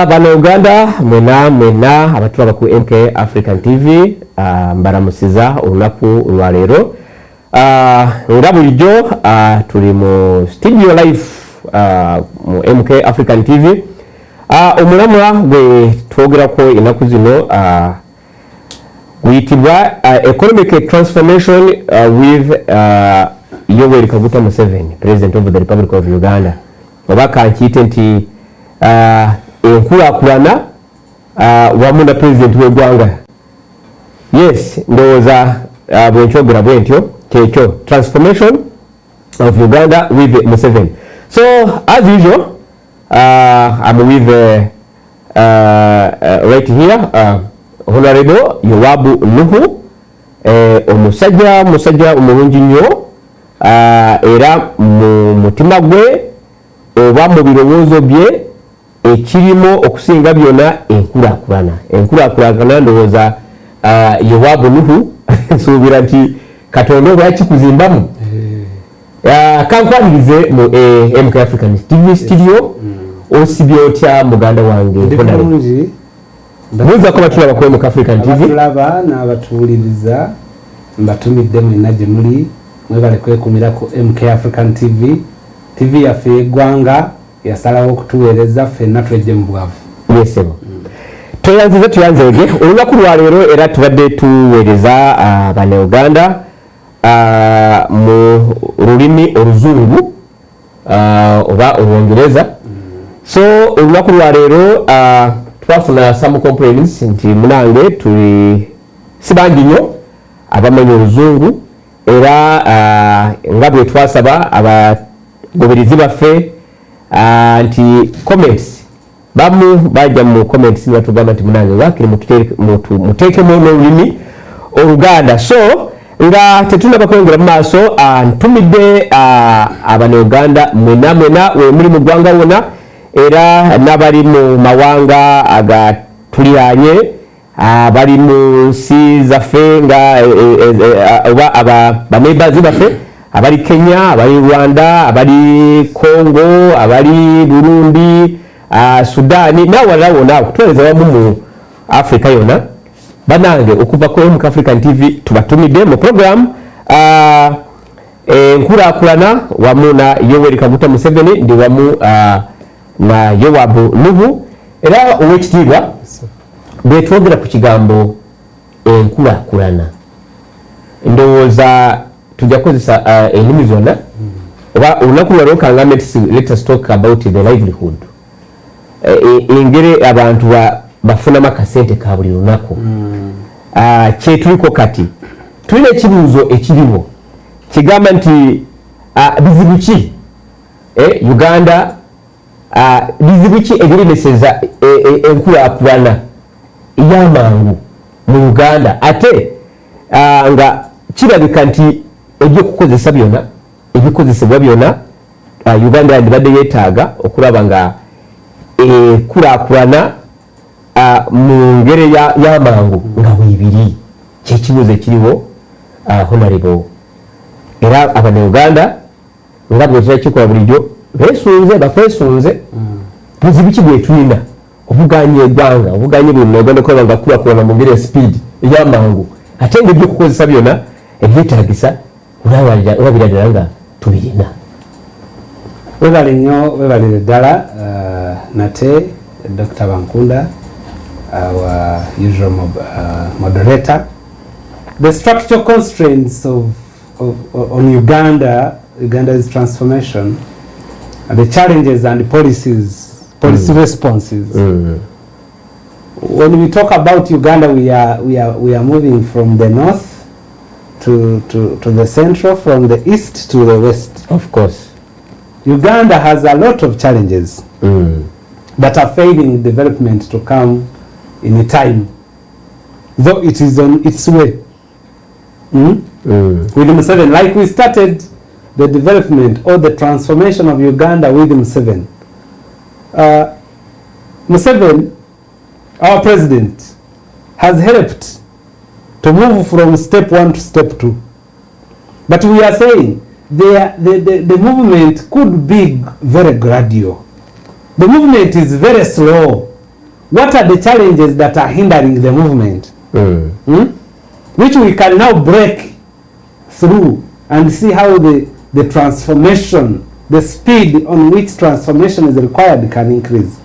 Bana Uganda mwena abatulaba ku MK African TV mbaramusiza olunaku lwa leero nga bulijjo tuli mu studio live mu MK African TV omulamwa gwe twogerako enaku zino guyitibwa economic transformation with Yoweri Kaguta Museveni, President of the Republic of Uganda. Oba kankiyite nti enkulakulana wamu na president w'eggwanga. Yes, ndowooza bwenkyogera bwentyo kyekyo, transformation of Uganda with Museveni. So as usual, I'm with right here Honorable Yowabu Nuhu, omusajja omulungi nnyo era mu mutima gwe oba mu birowoozo bye ekirimo okusinga byonna enkulaakulana ndowooza Yowabu Nuhu nsuubira nti Katonda oba yakikuzimbamu kankwanirize mu MK African TV studio osibye otya muganda wange mwiza ko batulaba ku MK African TV batulaba n'abatuwuliriza mbatumidde mwena gye muli mwebale kwekumira ku MK African TV yaffe y'eggwanga yasalawo okutuweereza ffenna twejje mu bwavu. Yesebo tuyanzege olunaku lwa leero era tubadde tuweereza Bannayuganda mu lulimi oluzungu oba olungereza. So olunaku lwa leero twafuna some complaints nti munange tuli sibangi nnyo abamanyi oluzungu era nga bwe twasaba abagoberezi baffe nti comments bamu bajja mu comments batugamba nti munange wakiri muteekemu n'olulimi Oluganda. So nga tetunaba kwongera mu maaso ntumidde Abannayuganda mwena we muli mu ggwanga wonna era n'abali mu mawanga agatuliranye bali mu nsi zaffe nga oba baneighbours baffe abali Kenya, abali Rwanda, abali Congo, abali Burundi, Sudani n'awalala wonna okutuweereza wamu mu Africa yonna. Banange okuva ku MK African TV tubatumidde mu program enkulaakulana wamu na Yoweri Kaguta Museveni ndi wamu na Yowabu Nuhu era ow'ekitiibwa bwe twogera ku kigambo enkulaakulana ndowooza tujja kukozesa ennimi zonna oba olunaku lwalero kangamba let us talk about the livelihood, engeri abantu bafunamu akasente ka buli lunaku. Kyetuliko kati tulina ekibuuzo ekiriwo kigamba nti bizibu ki Uganda bizibu ki ebireeseza enkulaakulana y'amangu mu Uganda ate nga kirabika nti ojja okukozesa byonna ebikozesebwa byonna Uganda yandibadde yeetaaga okulaba nga enkulaakulana mu ngeri y'amangu nga weebiri. Kyekibuuzo ekiriwo Honorable era Abannayuganda nga bwe turakikola bulijjo bakwesunze buzibu ki bwe tulina obuganye eggwanga obuganye buli Uganda okulaba nga kulaakulana mu ngeri ya speed ey'amangu ate nga ojja okukozesa byonna ebyetaagisa olabira ddala nga tubirina. Webale nnyo webalire ddala nate Dr. Bankunda, our usual moderator. The structural constraints on Uganda's transformation, the challenges and the policy responses. When we talk about Uganda, we are moving from the north to the central, from the east to the west. Of course, Uganda has a lot of challenges that are failing development to come in a time, though it is on its way. With Museveni, like we started the development or the transformation of Uganda with Museveni. Museveni, our president, has helped to move from step 1 to step 2. But we are saying the movement could be very gradual. The movement is very slow. what are the challenges that are hindering the movement, which we can now break through and see how the transformation, the speed on which transformation is required can increase.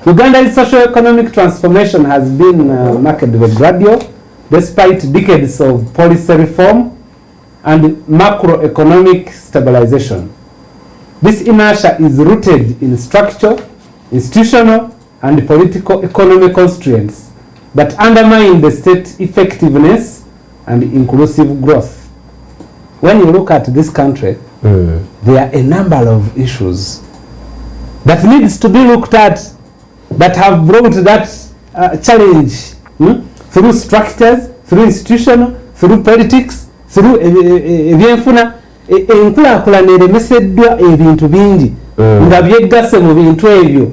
Uganda's socio-economic transformation has been markedly gradual, despite decades of policy reform and macroeconomic stabilization. This inertia is rooted in structural, institutional, and political economic constraints that undermine the state effectiveness and inclusive growth. When you look at this country, there are a number of issues that needs to be looked at that have brought that challenge through structures, through institutional, through politics, through ebyenfuna, enkulaakulana eremeseddwa ebintu bingi nga byegasse mu bintu ebyo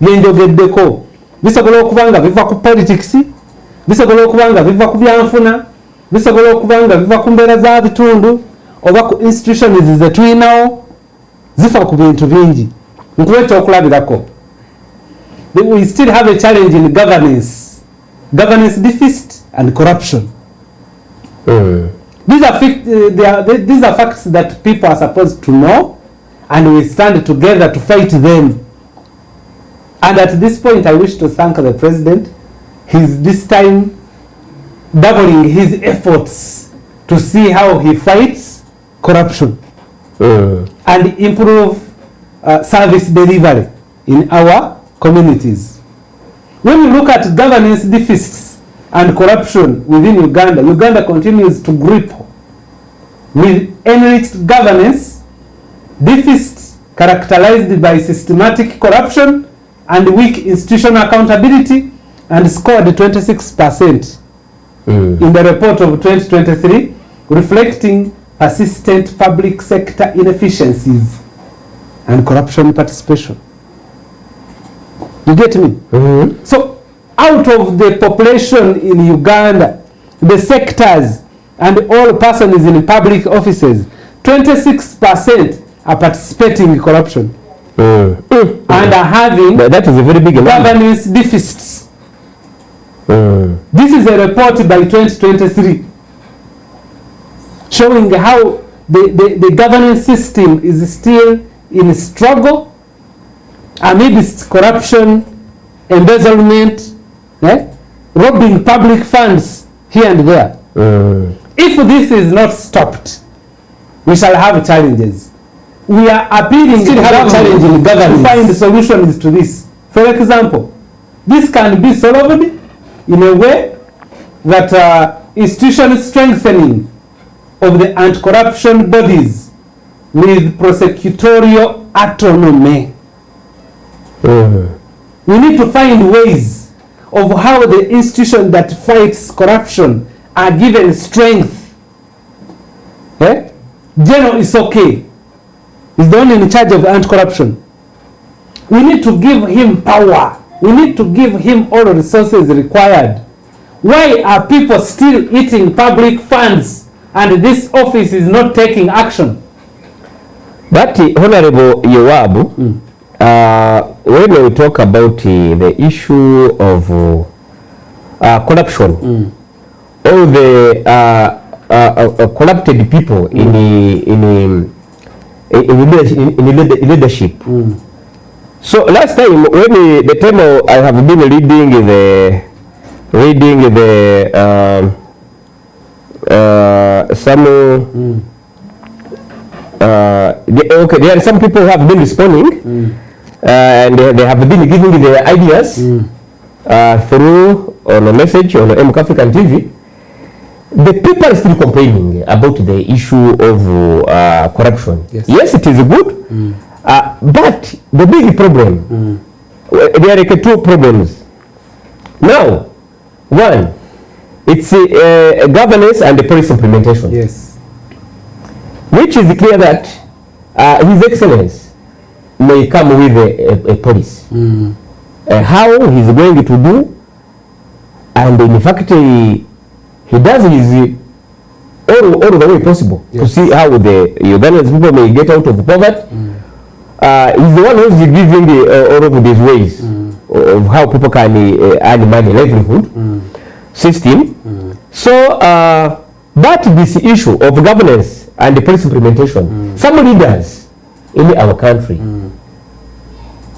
byenjogeddeko. Bisobola okuba nga biva ku politics, bisobola okuba nga biva ku byanfuna, bisobola okuba nga biva ku mbeera za bitundu oba ku institutions ze tulinawo, zifa ku bintu bingi. Nkuba ekyokulabirako, we still have a challenge in governance deficit and corruption. These are facts that people are supposed to know, and we stand together to fight them. And at this point, I wish to thank the president. He's this time doubling his efforts to see how he fights corruption and improve service delivery in our communities. When you look at governance deficits and corruption within Uganda, Uganda continues to grapple with enriched governance deficits characterized by systematic corruption and weak institutional accountability, and scored 26% in the report of 2023, reflecting persistent public sector inefficiencies and corruption participation. You get me? So out of the population in Uganda, the sectors and all persons in public offices, 26% are participating in corruption and are having that is a very big governance deficits. This is a report by 2023 showing how the governance system is still in struggle amidst corruption, embezzlement, robbing public funds here and there. If this is not stopped, we shall have challenges. We are appealing to government to find solutions to this. For example, this can be solved in a way that institutional strengthening of the anti-corruption bodies with prosecutorial autonomy. We need to find ways of how the institution that fights corruption are given strength. General is okay. He's the one in charge of anti-corruption. We need to give him power. We need to give him all the resources required. Why are people still eating public funds and this office is not taking action? But Honorable Yowabu, when we talk about the issue of corruption, all the corrupted people in leadership. So last time when the time I have been reading some okay, there are some people who have been responding and they have been giving their ideas through on a message on MK African TV. The people are still complaining about the issue of corruption. Yes, it is good, but the big problem, there are like two problems. Now, one, it's governance and the policy implementation. Yes. Which is clear that His Excellency may come with a policy. How he's going to do, and in fact he does his all the way possible to see how the Ugandan people may get out of poverty. He's the one who's giving all of these ways. of how people can earn money, livelihood system. So but this issue of governance and the policy implementation, some leaders in our country,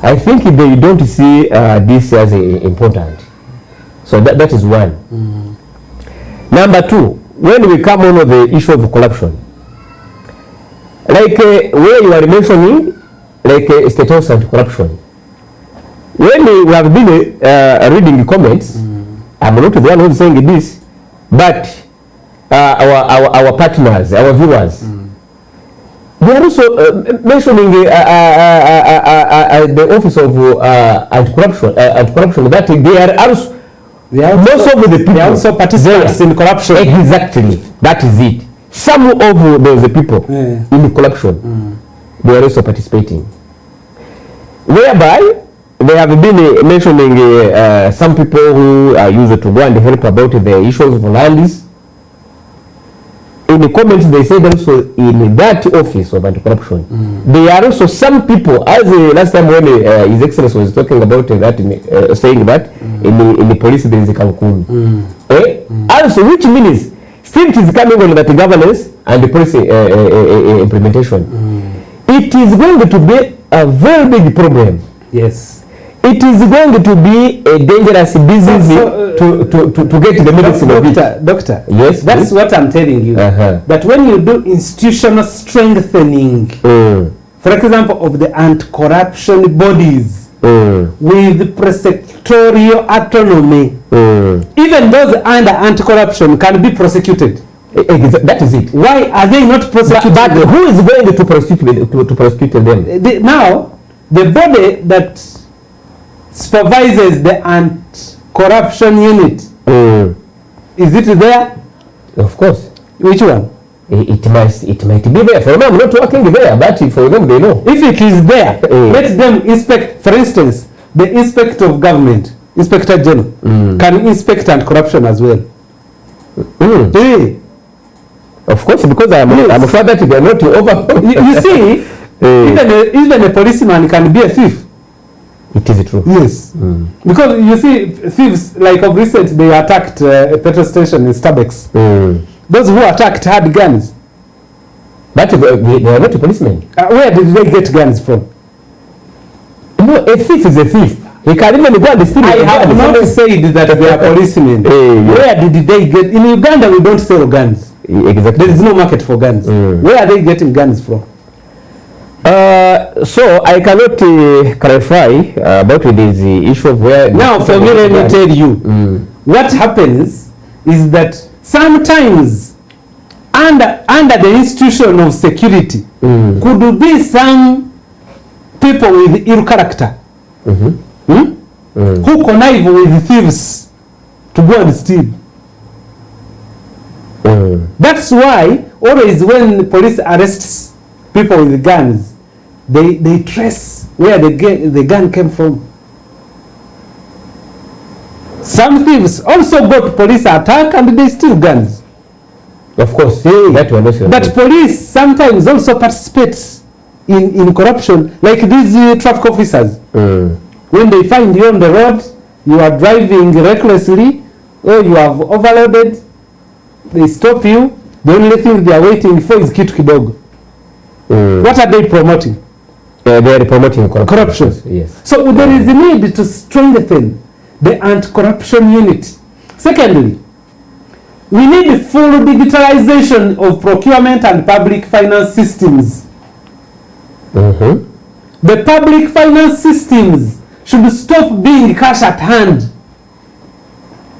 I think they don't see this as important. So that is one. Number two, when we come on the issue of corruption, like where you are mentioning, like state house anti-corruption, when we have been reading the comments, I'm not the one who's saying this, but our partners, our viewers, they are also mentioning the office of anti-corruption, that they are also, most of the people, they also participate in corruption. Exactly, that is it. Some of those people in corruption, they are also participating. Whereby they have been mentioning some people who are used to go and help about the issues of lands. In the comments, they said also in that office of anti-corruption, there are also some people, as last time when His Excellency was talking about that, saying that in the police there is a Cancun. Also, which means still it is coming on that governance and the policy implementation. It is going to be a very big problem. Yes. It is going to be a dangerous business to get the medicine of it. Doctor, yes, that's what I'm telling you. That when you do institutional strengthening, for example, of the anti-corruption bodies with prosecutorial autonomy, even those under anti-corruption can be prosecuted. That is it. Why are they not prosecuted? But who is going to prosecute them? Now, the body that supervises the anti-corruption unit, is it there? Of course. Which one? It might be there. For them, I'm not working there, but for them, they know. If it is there, let them inspect. For instance, the inspector of government, Inspector General, can inspect anti-corruption as well. Of course, because I'm sure that they are not over. You see, even a policeman can be a thief. It is true. Yes. Because you see, thieves, like of recent, they attacked a petrol station in Starbucks. Those who attacked had guns. But they are not policemen. Where did they get guns from? No, a thief is a thief. He can even go and steal. I have not said that they are policemen. Where did they get? In Uganda, we don't sell guns. Exactly. There is no market for guns. Where are they getting guns from? So I cannot clarify about this issue of where. Now, for me, let me tell you, what happens is that sometimes under the institution of security could be some people with ill character who connive with thieves to go and steal. That's why always when the police arrests people with guns, they trace where the gun came from. Some thieves also go to police attack and they steal guns. Of course, but police sometimes also participates in corruption, like these traffic officers. When they find you on the road, you are driving recklessly, or you have overloaded, they stop you. The only thing they are waiting for is kitu kidogo. What are they promoting? They are promoting corruption. Yes. So there is a need to strengthen the anti-corruption unit. Secondly, we need full digitalization of procurement and public finance systems. The public finance systems should stop being cash at hand.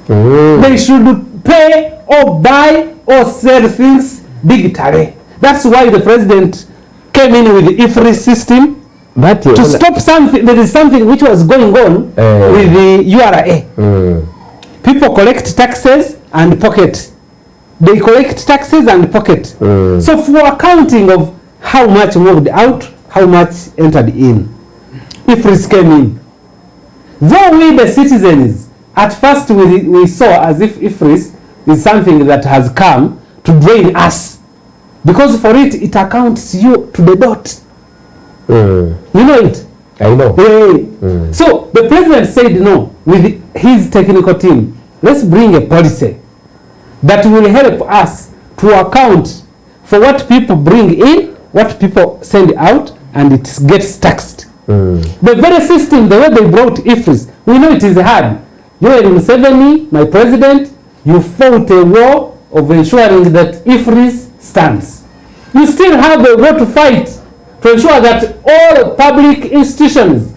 They should pay or buy or sell things digitally. That's why the president came in with the IFRS system to stop something. There is something which was going on with the URA. People collect taxes and pocket. They collect taxes and pocket. So for accounting of how much moved out, how much entered in, IFRS came in. Though we the citizens, at first we saw as if IFRS is something that has come to drain us, because for it accounts you to the dot. You know it. I know. So the president said no, with his technical team, let's bring a policy that will help us to account for what people bring in, what people send out, and it gets taxed. The very system, the way they brought IFRIS, we know it is hard. Yoweri Museveni, my president, you fought a war of ensuring that IFRIS stands. You still have a war to fight to ensure that all public institutions,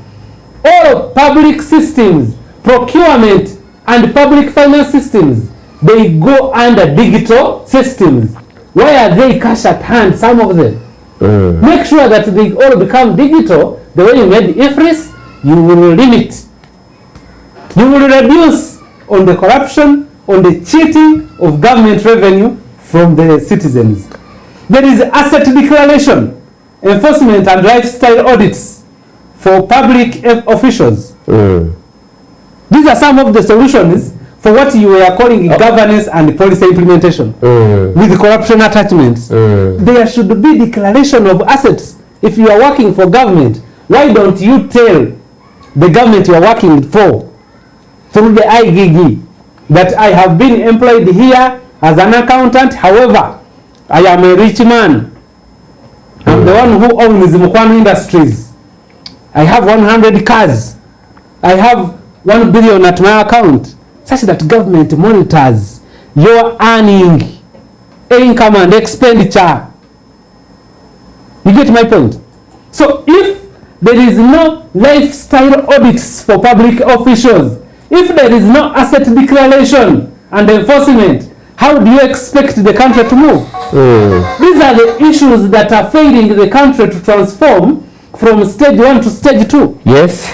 all public systems, procurement and public finance systems, they go under digital systems. Why are they cash at hand, some of them? Make sure that they all become digital. The way you made IFRIS, you will limit. You will reduce on the corruption, on the cheating of government revenue from the citizens. There is asset declaration, enforcement and lifestyle audits for public officials. These are some of the solutions for what you were calling governance and policy implementation. With corruption attachments, there should be declaration of assets. If you are working for government, why don't you tell the government you are working for through the IGG that I have been employed here as an accountant, however, I am a rich man. I'm the one who owns Mukwano Industries. I have 100 cars. I have 1 billion at my account. Such that government monitors your earning, income and expenditure. You get my point? So if there is no lifestyle audits for public officials, if there is no asset declaration and enforcement, how do you expect the country to move? These are the issues that are failing the country to transform from stage 1 to stage 2. Yes.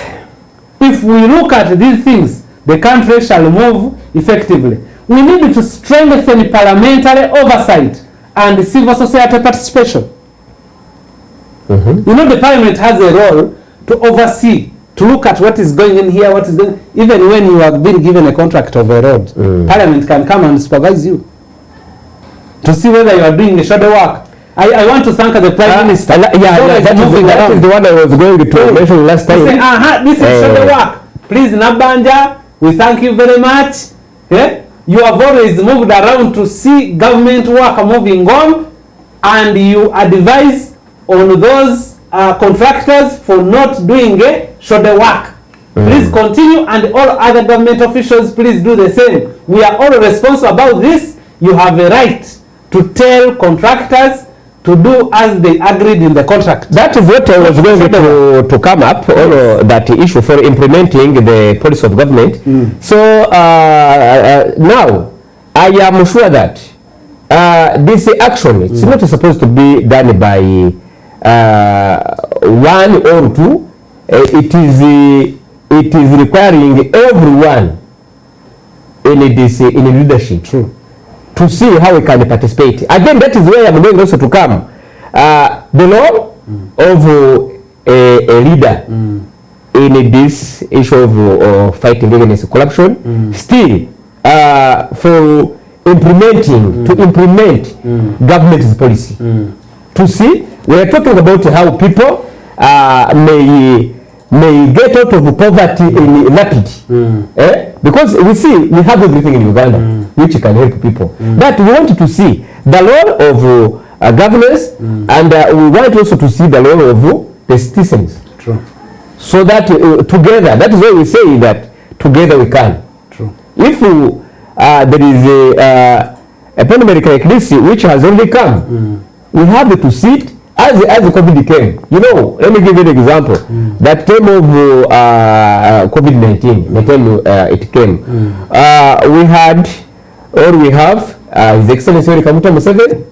If we look at these things, the country shall move effectively. We need to strengthen parliamentary oversight and civil society participation. You know, the parliament has a role to oversee, to look at what is going in here, what is going, even when you have been given a contract of a road, parliament can come and supervise you to see whether you are doing a shadow work. I want to thank the Prime Minister. That is the one I was going to mention last time. Say, this is shadow work. Please, Nabanja, we thank you very much. You have always moved around to see government work moving on, and you advise on those contractors for not doing a shoulder work. Please continue, and all other government officials, please do the same. We are all responsible about this. You have a right to tell contractors to do as they agreed in the contract. That is what I was going to come up, or that issue for implementing the policy of government. So now, I am sure that this action, it's not supposed to be done by 1 or 2. It is requiring everyone in leadership. True. To see how we can participate. Again, that is where I'm going also to come. The role of a leader in this issue of fighting against corruption, still for implementing, to implement government's policy. To see, we are talking about how people may get out of poverty in rapidly. Because we see, we have everything in Uganda which can help people. But we want to see the role of governance, and we want also to see the role of the citizens. True. So that together, that is why we say that together we can. True. If there is a pandemic like this which has only come, we have to sit as the COVID came. You know, let me give you an example. That time of COVID-19, the time it came, we had, or we have, His Excellency Kamuta Museveni.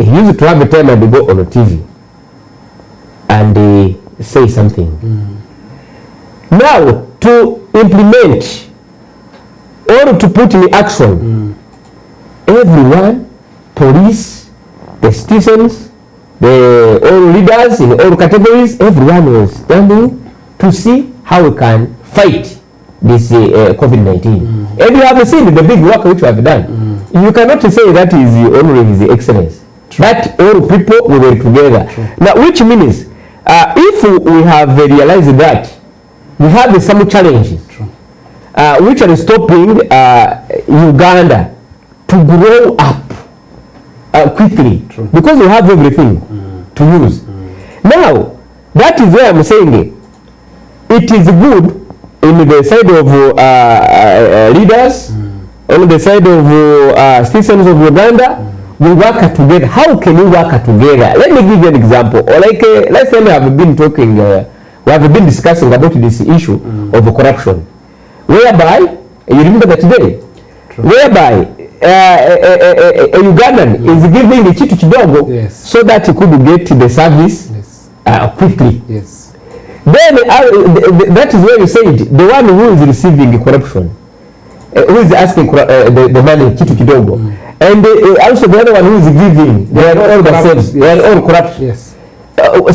He used to have a time and go on TV and say something. Now, to implement or to put in action, everyone, police, the citizens, all leaders in all categories, everyone was standing to see how we can fight this COVID-19. And you have seen the big work which we have done. You cannot say that is only His Excellency. That all people we were together. Now, which means if we have realized that we have some challenges which are stopping Uganda to grow up quickly. True. Because we have everything to use. Now, that is why I'm saying it is good in the side of leaders, on the side of citizens of Uganda. We work together. How can we work together? Let me give you an example. Or like last time we have been talking, we have been discussing about this issue of corruption, whereby you remember that today, whereby a Ugandan is giving the chitu kidogo so that he could get the service quickly. Yes. Then that is where you said the one who is receiving corruption, who is asking the money chitu kidogo, and also the other one who is giving, they are all the same. Yes. They are all corrupt. Yes.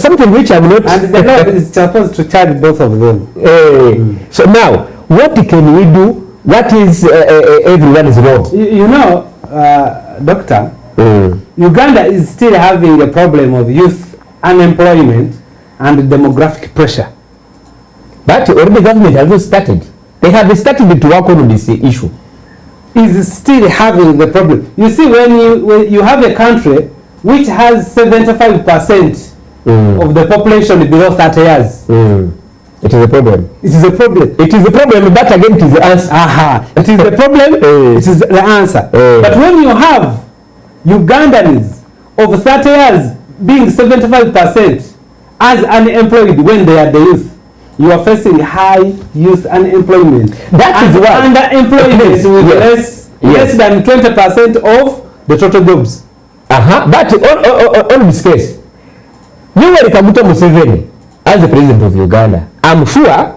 Something which I'm not. And the law is supposed to charge both of them. So now, what can we do? What is everyone is wrong? You know, Doctor, Uganda is still having a problem of youth unemployment and demographic pressure. But already the government has not started. They have started to work on this issue. Is still having the problem. You see, when you have a country which has 75% of the population below 30 years. It is a problem. It is a problem. It is a problem, but again it is the answer. It is the problem, it is the answer. But when you have Ugandans of 30 years being 75% as unemployed when they are the youth, you are facing high youth unemployment. That is what underemployment with less than 20% of the total jobs. But on this case, Yoweri Kaguta Museveni, as the president of Uganda, I'm sure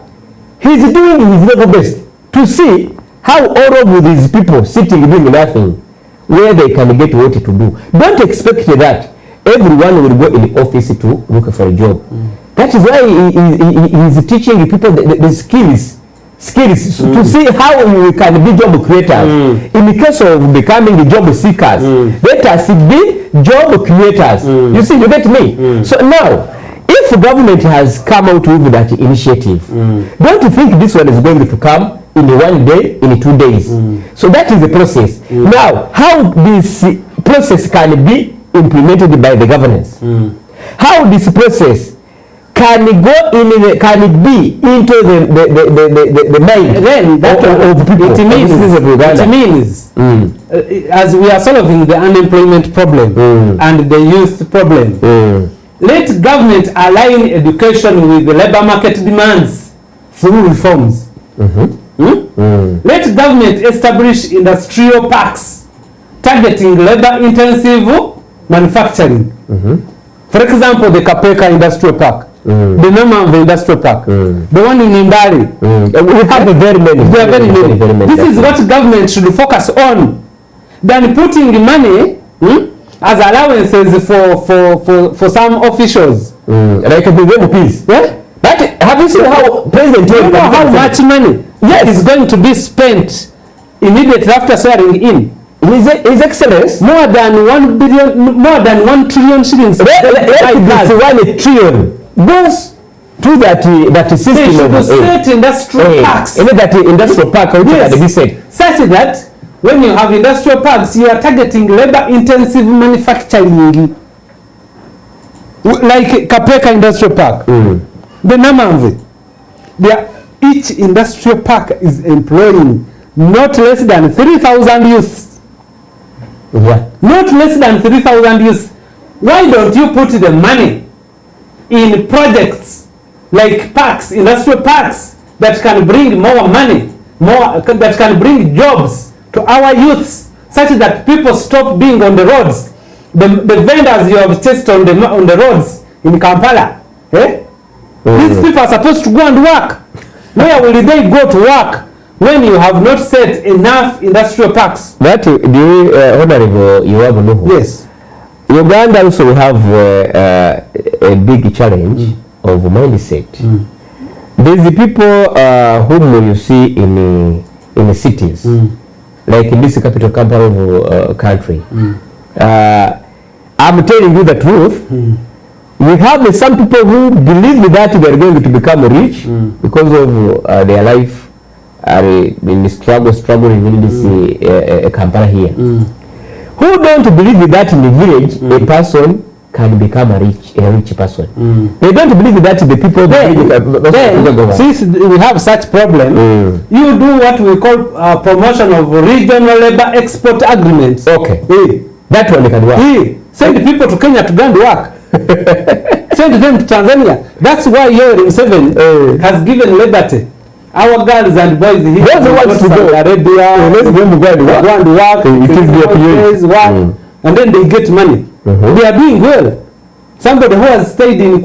he's doing his level best to see how all of these people sitting doing nothing, where they can get what to do. Don't expect that everyone will go in the office to look for a job. That is why he is teaching people the skills to see how we can be job creators. In the case of becoming the job seekers, let us be job creators. You see, you get me? So now, if government has come out with that initiative, don't think this one is going to come in 1 day, in 2 days. So that is the process. Now, how this process can be implemented by the governance? How this process can go in, can be into the mind then that of people? It means as we are solving the unemployment problem and the youth problem, let government align education with the labor market demands through reforms. Let government establish industrial parks targeting labor intensive manufacturing. For example, the Kapeka Industrial Park, the Namamve Industrial Park, the one in Imbari. We have very many. There are very many. This is what government should focus on, than putting money as allowances for some officials. Like the MPs. Yeah? But have you seen how President you know how much money is going to be spent immediately after swearing in? His Excellency, more than 1 trillion shillings. Let 1 trillion goes to that system. They should set industrial parks. That industrial park, which be said, such that when you have industrial parks, you are targeting labor-intensive manufacturing, like Kapeka Industrial Park, the Namamve. Each industrial park is employing not less than 3,000 youths. Not less than 3,000 youths. Why don't you put the money in projects like parks, industrial parks, that can bring more money, that can bring jobs to our youths, such that people stop being on the roads. The vendors you have chased on the roads in Kampala, these people are supposed to go and work. Where will they go to work when you have not set enough industrial parks? That Honorable, you have no. Yes. Uganda also have a big challenge of mindset. These people whom you see in the cities, like in this capital country, I'm telling you the truth. we have some people who believe that they are going to become rich because of their life in struggling in this Kampala here. Who don't believe that in the village a person can become a rich person. They don't believe that the people since we have such problem, you do what we call promotion of regional labor export agreements. Okay. That one can work. Send people to Kenya to go and work. Send them to Tanzania. That's why Yoweri Museveni has given liberty. Our girls and boys here want to go Arabia, go and work, and then they get money. They are doing well. Somebody who has stayed in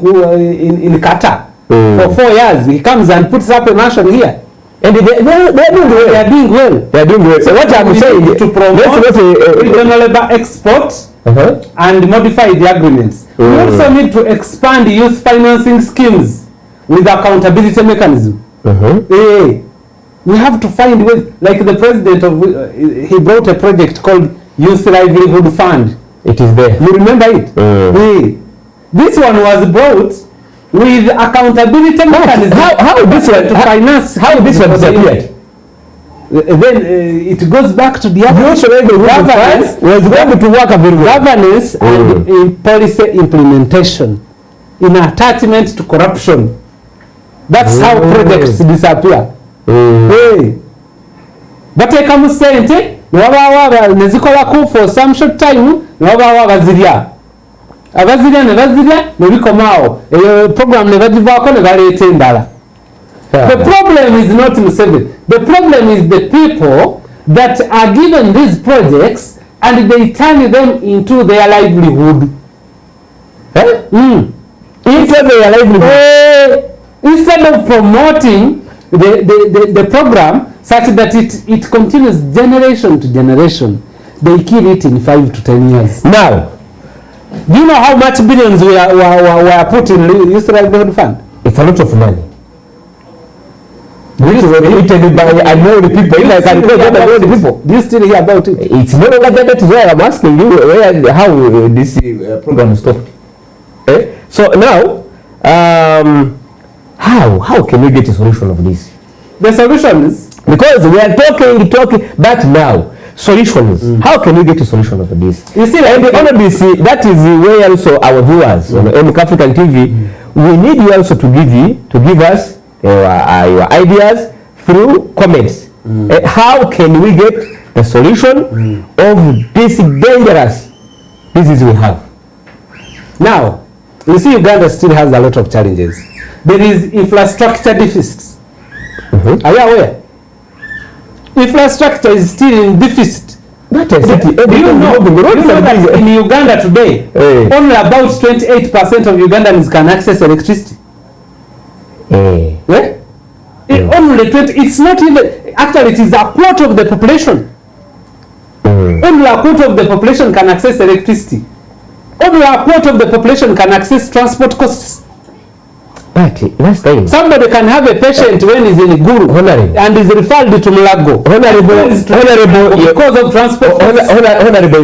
Qatar for 4 years, he comes and puts up a mansion here. And they are doing well. They are doing well. They are doing well. So what I'm saying, to promote regional labor export and modify the agreements. We also need to expand youth financing schemes with accountability mechanism. We have to find ways, like the president of, he brought a project called Youth Livelihood Fund. It is there. You remember it? This one was brought with accountability mechanism. How this one to finance? How this one disappeared? Then it goes back to the governance was going to work very well. Governance and in policy implementation, in attachment to corruption. That's how projects disappear. Bateka mu sente wabaawa nezikola for some short time wabaawa abazirya ne bikomaawo program ne bagivaako ne baleeta endala. The problem is not Museveni. The problem is the people that are given these projects and they turn them into their livelihood. Into their livelihood. Instead of promoting the program such that it continues generation to generation, they kill it in 5 to 10 years. Now, do you know how much billions were put in Youth Livelihood Fund? It's a lot of money. Which were eaten by unknown people. If I can tell unknown people. Do you still hear about it? It's no longer that. That is why I'm asking you how this program stopped. So now, how can we get a solution of this? The solution is, because we are talking, but now solutions. How can we get a solution of this? You see, and honestly, that is where also our viewers on MK African TV, we need you also to give us your ideas through comments. How can we get the solution of this dangerous disease we have? Now, you see, Uganda still has a lot of challenges. There is infrastructure deficits. Are you aware? Infrastructure is still in deficit. Do you know that in Uganda today, only about 28% of Ugandans can access electricity? Only 20. It's not even, actually it is a quarter of the population. Only a quarter of the population can access electricity. Only a quarter of the population can access transport costs. But last time, somebody can have a patient when he's in Guru and is referred to Mulago. Honorable, because of transport. Honorable,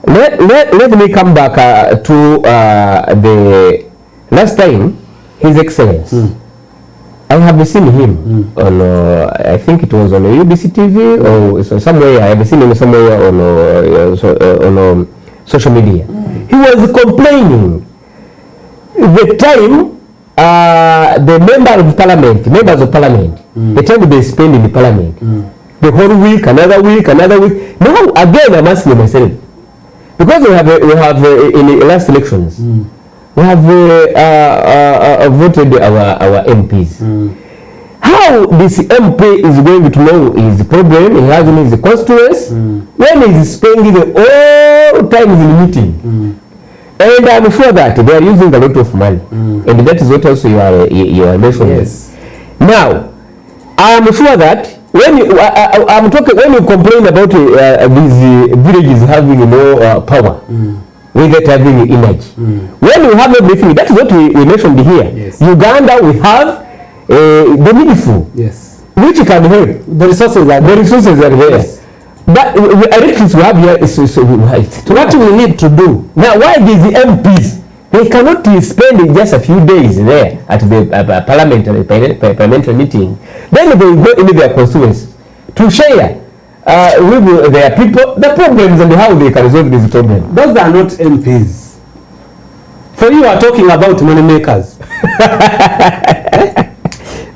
let me come back to the last time, His Excellency. I have seen him on, I think it was on UBC TV or somewhere. I have seen him somewhere on social media. He was complaining the time the members of parliament, the time they spend in the parliament, the whole week, another week. Now again, I'm asking myself, because we have in the last elections, we have voted our MPs. How this MP is going to know his problem, he has in his constituents, when he's spending all time in meeting. And I'm sure that they are using a lot of money. And that is what also you are mentioning. Yes. Now, I'm sure that when when you complain about these villages having no power, without having energy, when you have everything, that is what we mentioned here. Yes. Uganda, we have the needful, which can help. The resources are there. Yes. But elections we have here is what we need to do. Now, why these MPs They cannot spend just a few days there at the parliamentary meeting. Then they go into their constituency to share with their people the problems and how they can resolve these problems. Those are not MPs. For you are talking about money makers.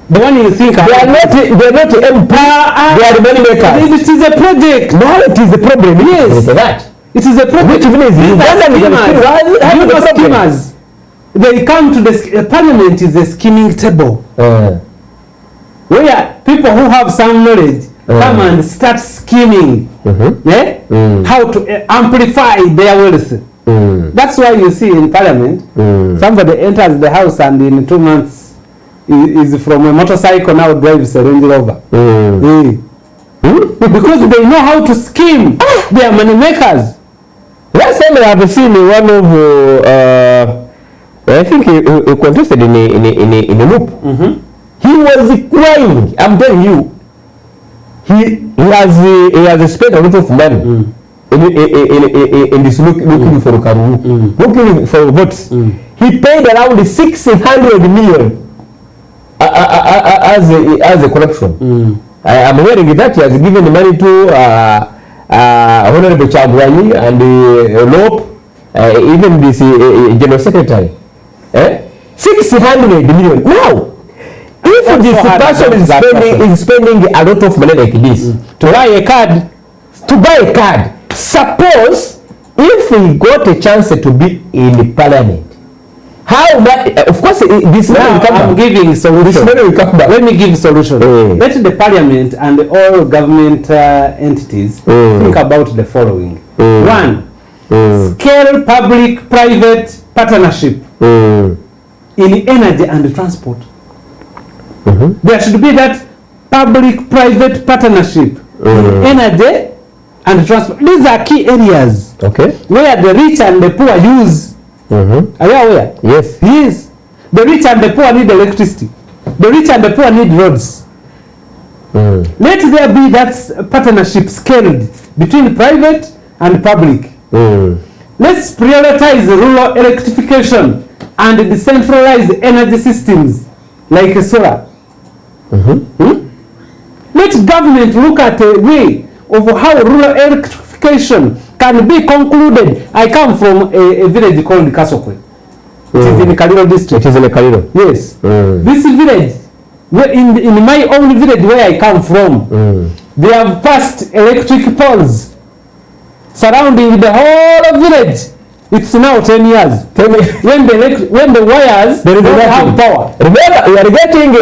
The one you think they are not MP. They are money makers. It is a project. No, it is a problem. Yes, that. It is a problem. Which means Uganda is schemers. They come to the parliament is a scheming table where people who have some knowledge come and start scheming. How to amplify their wealth. That's why you see in parliament somebody enters the house and in 2 months is from a motorcycle now drives a Range Rover. Because they know how to scheme. They are money makers. Last time I have seen one of I think he contested in a loop. He was crying. I'm telling you. He has spent a lot of money in this looking for Karu, looking for votes. He paid around 600 million as a corruption. I am hearing that he has given the money to Honorable Chagwani and Lope, even this General Secretary. 600 million. Now, if this person is spending a lot of money like this to buy a card, suppose if he got a chance to be in the parliament, how much? Of course, this money will come back. I'm giving solution. This money will come back. Let me give solution. Let the parliament and all government entities think about the following. One, scale public-private partnership in energy and transport. There should be that public-private partnership in energy and transport. These are key areas where the rich and the poor use. Are you aware? Yes. Yes. The rich and the poor need electricity. The rich and the poor need roads. Let there be that partnership scaled between private and public. Let's prioritize rural electrification and decentralized energy systems like solar. Let government look at a way of how rural electrification can be concluded. I come from a village called Kasokwe. It is in the Kaliro district. It is in the Kaliro. Yes. This village, in my own village where I come from, they have passed electric poles surrounding the whole village. It's now 10 years. When the wires don't have power. Remember, we are getting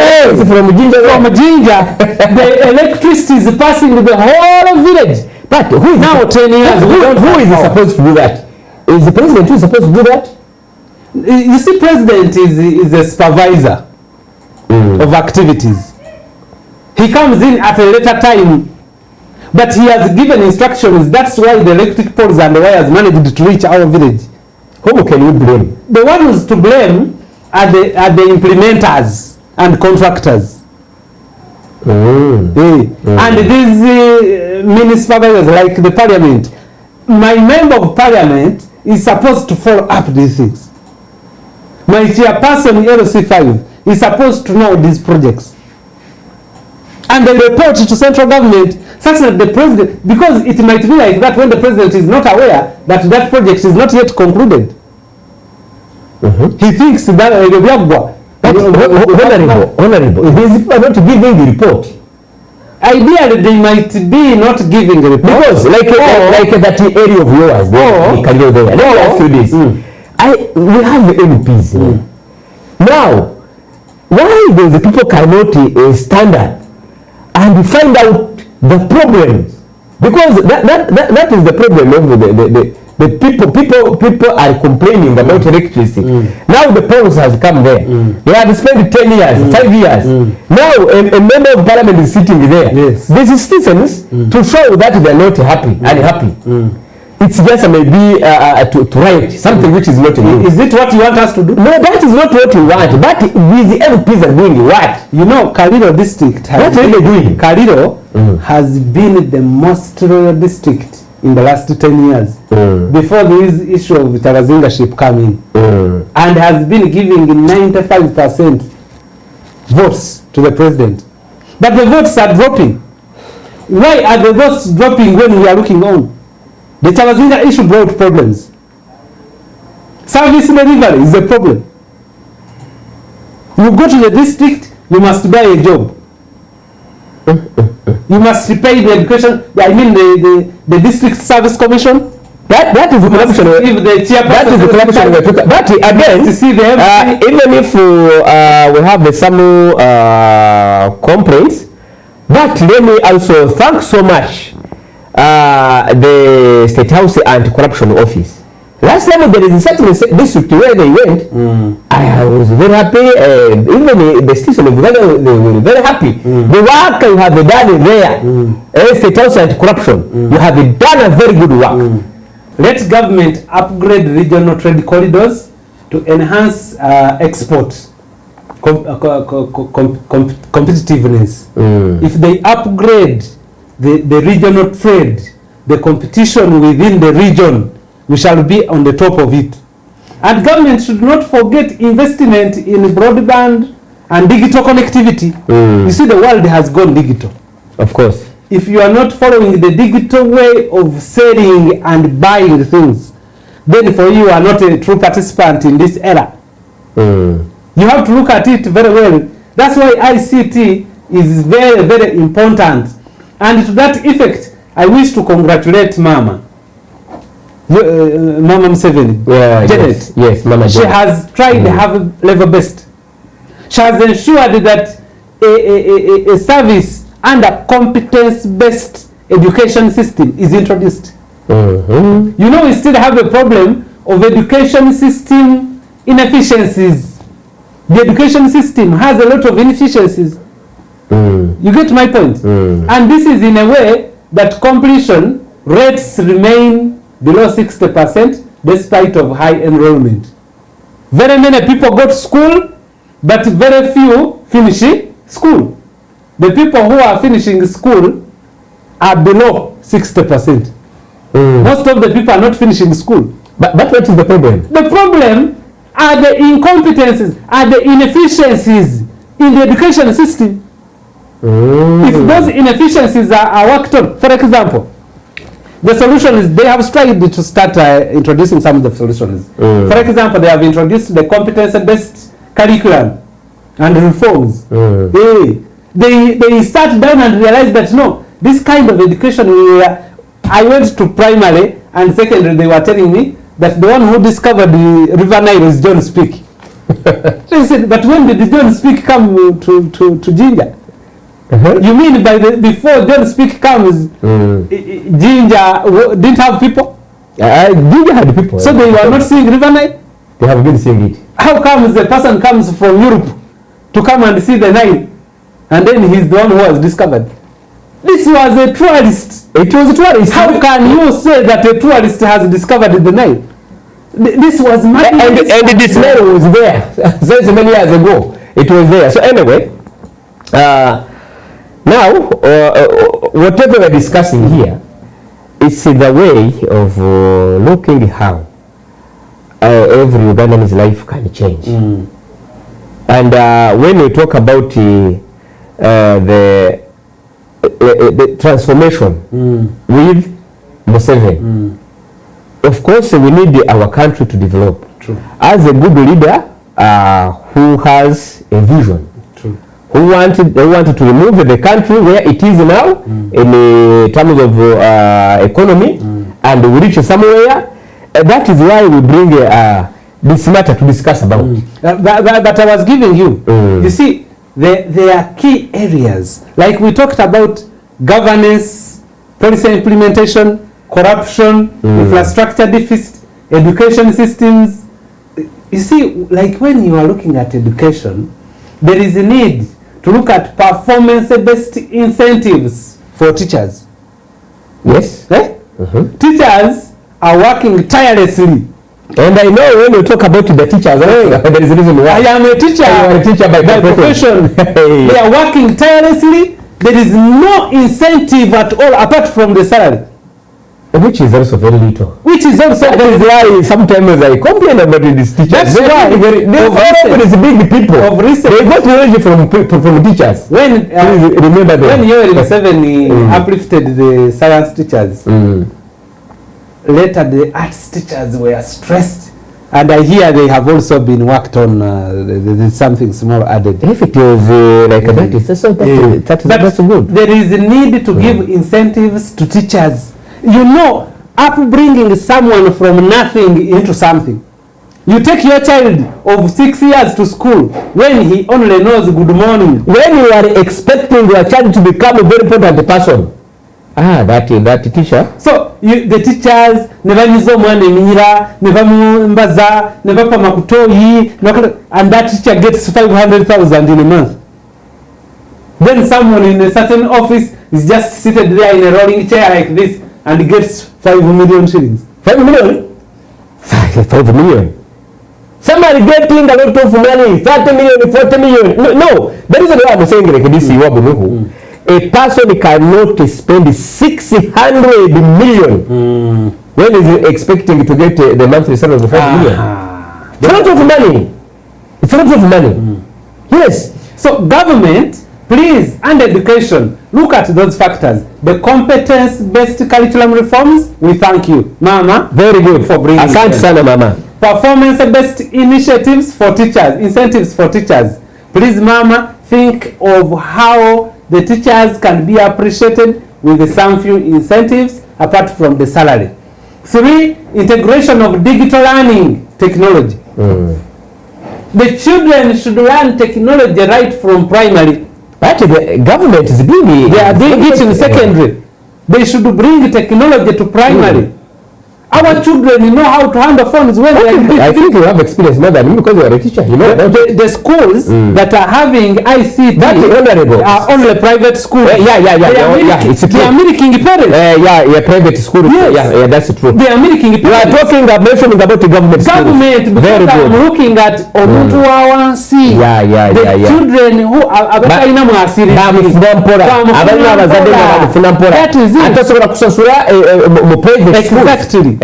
from Ginger. From Ginger, the electricity is passing the whole village. But who is now 10 years? Who is supposed to do that? Is the president who is supposed to do that? You see, president is a supervisor of activities. He comes in at a later time, but he has given instructions. That's why the electric poles and the wires managed to reach our village. Who can you blame? The ones to blame are the implementers and contractors. And these municipalities like the parliament, my member of parliament is supposed to follow up these things. My chairperson LC5 is supposed to know these projects. And they report to central government such that the president, because it might be like that when the president is not aware that that project is not yet concluded. He thinks that honorable, these people are not giving the report. Ideally, they might be not giving the report. Because like that area of yours, let me ask you this. We have MPs. Now, why those people cannot stand up and find out the problems? Because that is the problem of the people are complaining about electricity. Now the poles has come there. They have spent 10 years, 5 years. Now a member of parliament is sitting there. These citizens to show that they are not unhappy. It's just maybe to write something which is not new. Is it what you want us to do? No, that is not what we want. But these MPs are doing what? You know, Kaliro district has what are they doing? Kaliro has been the most rural district in the last 10 years before this issue of Charazinga-ship came in, and has been giving 95% votes to the president. But the votes are dropping. Why are the votes dropping when we are looking on? The Charazinga issue brought problems. Service delivery is a problem. You go to the district, you must buy a job. You must repay the education, the district service commission. That is the corruption. That is the corruption. But again, to see even if we have some complaints, but let me also thank so much the State House Anti-Corruption Office. Last time there is such a district where they went, I was very happy. Even the station of Uganda, they were very happy. The work you have done there, State House Anti-Corruption, you have done a very good work. Let government upgrade regional trade corridors to enhance export competitiveness. If they upgrade the regional trade, the competition within the region, we shall be on the top of it. And government should not forget investment in broadband and digital connectivity. You see, the world has gone digital. Of course. If you are not following the digital way of selling and buying things, then for you are not a true participant in this era. You have to look at it very well. That's why ICT is very, very important. And to that effect, I wish to congratulate Mama. Mama Museveni, Janet. Yes, Mama Janet. She has tried her level best. She has ensured that a service and a competence-based education system is introduced. You know, we still have a problem of education system inefficiencies. The education system has a lot of inefficiencies. You get my point? And this is in a way that completion rates remain below 60% despite of high enrollment. Very many people go to school, but very few finish school. The people who are finishing school are below 60%. Most of the people are not finishing school. But what is the problem? The problem are the incompetencies, are the inefficiencies in the education system. If those inefficiencies are worked on, for example, the solution is they have tried to start introducing some of the solutions. For example, they have introduced the competence-based curriculum and reforms. They sat down and realized that no, this kind of education, I went to primary and secondary, they were telling me that the one who discovered the River Nile is John Speak. They said, but when did John Speak come to Ginger? You mean before John Speak comes, Ginger didn't have people? Ginger had people. So they were not seeing River Nile? They have been seeing it. How comes the person comes from Europe to come and see the Nile, and then he's the one who was discovered? This was a tourist. It was a tourist. How can you say that a tourist has discovered the Nile? This was my and this Nile was there so many years ago. It was there. So anyway, now whatever we're discussing here, it's the way of looking how every Ugandan's life can change. And when we talk about the transformation with Museveni, of course we need our country to develop. True. As a good leader who has a vision, who wanted to remove the country where it is now in terms of economy and we reach somewhere. That is why we bring this matter to discuss about. That I was giving you. You see, there are key areas, like we talked about governance, policy implementation, corruption, infrastructure deficit, education systems. You see, like when you are looking at education, there is a need to look at performance-based incentives for teachers. Yes? Teachers are working tirelessly. And I know when you talk about the teachers, there is a reason why. I am a teacher. You are a teacher by profession. They are working tirelessly. There is no incentive at all apart from the salary. Which is also very little. Which is also that is why sometimes I complain about these teachers. That's why these big people. They got knowledge from teachers. When remember them. When Yoweri Museveni uplifted the science teachers, later the arts teachers were stressed. And I hear they have also been worked on. There's something small added. If it was like that, that's good. There is a need to give incentives to teachers. You know, upbringing someone from nothing into something. You take your child of 6 years to school when he only knows good morning. When you are expecting your child to become a very important person. That teacher. So the teachers never nizo mwana emira, never mbaza, never pamakutoyi, and that teacher gets 500,000 in a month. Then someone in a certain office is just seated there in a rolling chair like this and gets 5 million shillings. 5 million? 5 million. Somebody getting a lot of money, 30 million, 40 million. No, that is what I'm saying like this. A person cannot spend 600 million when is expecting to get the monthly salary of 5 million. It's a lot of money. It's a lot of money. Yes. So government, please, and education, look at those factors. The competence-based curriculum reforms, we thank you, Mama. Very good for bringing. Asante sana, Mama. Performance-based initiatives for teachers, incentives for teachers. Please, Mama, think of how the teachers can be appreciated with some few incentives apart from the salary. 3, integration of digital learning technology. The children should learn technology right from primary. But the government is doing it. They are doing it in secondary. They should bring technology to primary. Our children know how to handle phones when they are. I think you have experience more than me because you are a teacher. You know the schools that are having ICT are only private schools. It's true. They are milking parents. Private schools. Yes. That's true. They are milking parents. You are talking about the government. Government, because I'm looking at Omuntu Wawansi. The children who are that is it.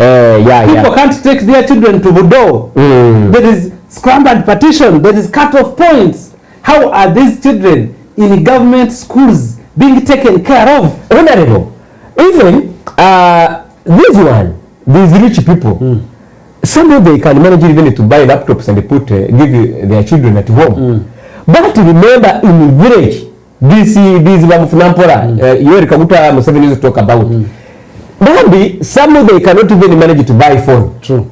Exactly. People can't take their children to Budo. There is scrambled partition. There is cut-off points. How are these children in government schools being taken care of? Honorable, even these rich people, some of they can manage even to buy laptops and put give their children at home. But remember, in the village, these Bamufunampora, Yoweri Kaguta Museveni used to talk about. Maybe some of they cannot even manage to buy phone. True.